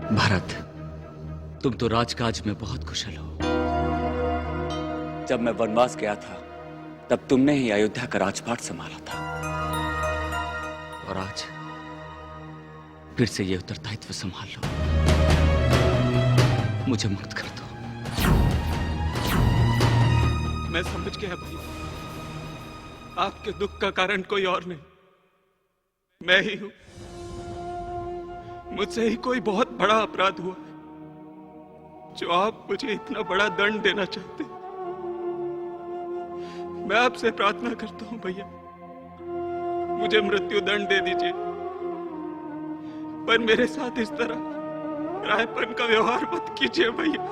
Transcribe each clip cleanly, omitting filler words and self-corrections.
भरत, तुम तो राजकाज में बहुत कुशल हो। जब मैं वनवास गया था तब तुमने ही अयोध्या का राजपाट संभाला था, और आज फिर से ये उत्तरदायित्व संभाल लो। मुझे मुक्त कर दो। मैं समझ गया भाई, आपके दुख का कारण कोई और नहीं, मैं ही हूं। मुझसे ही कोई बहुत बड़ा अपराध हुआ जो आप मुझे इतना बड़ा दंड देना चाहते। मैं आपसे प्रार्थना करता हूं भैया, मुझे मृत्यु दंड दे दीजिए, पर मेरे साथ इस तरह रायपन का व्यवहार मत कीजिए भैया,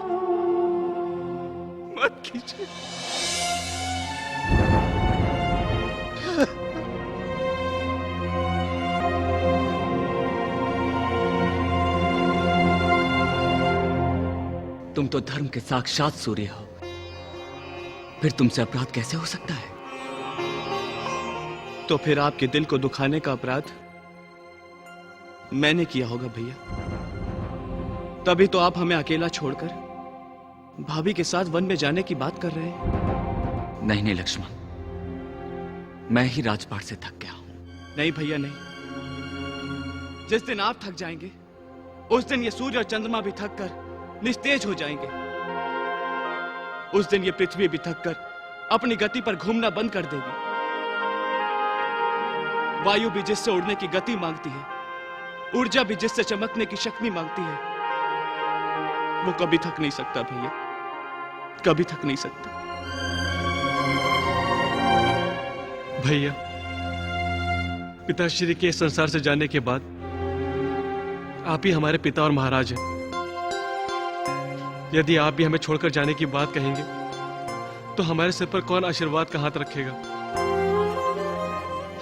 मत कीजिए। तुम तो धर्म के साक्षात सूर्य हो, फिर तुमसे अपराध कैसे हो सकता है? तो फिर आपके दिल को दुखाने का अपराध मैंने किया होगा भैया, तभी तो आप हमें अकेला छोड़कर भाभी के साथ वन में जाने की बात कर रहे हैं। नहीं नहीं लक्ष्मण, मैं ही राजपाट से थक गया हूं। नहीं भैया नहीं, जिस दिन आप थक जाएंगे उस दिन ये सूर्य और चंद्रमा भी थक कर निस्तेज हो जाएंगे। उस दिन ये पृथ्वी भी थक कर अपनी गति पर घूमना बंद कर देगी। वायु भी जिससे उड़ने की गति मांगती है, ऊर्जा भी जिससे चमकने की शक्ति मांगती है, वो कभी थक नहीं सकता भैया, कभी थक नहीं सकता। भैया, पिताश्री के संसार से जाने के बाद आप ही हमारे पिता और महाराज हैं। यदि आप भी हमें छोड़कर जाने की बात कहेंगे तो हमारे सिर पर कौन आशीर्वाद का हाथ रखेगा?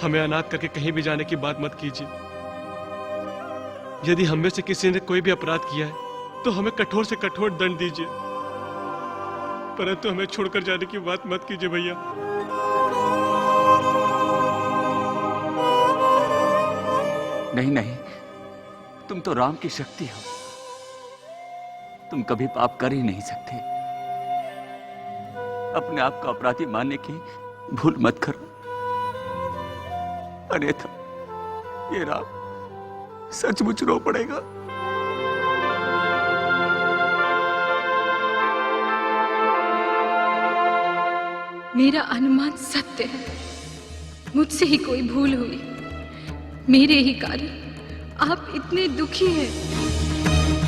हमें अनाथ करके कहीं भी जाने की बात मत कीजिए। यदि हम में से किसी ने कोई भी अपराध किया है तो हमें कठोर से कठोर दंड दीजिए, परंतु हमें छोड़कर जाने की बात मत कीजिए भैया। नहीं नहीं, तुम तो राम की शक्ति हो, तुम कभी पाप कर ही नहीं सकते। अपने आप को अपराधी मानने की भूल मत करो, अन्यथा ये राम सचमुच रो पड़ेगा। मेरा अनुमान सत्य है, मुझसे ही कोई भूल हुई, मेरे ही कारण आप इतने दुखी हैं।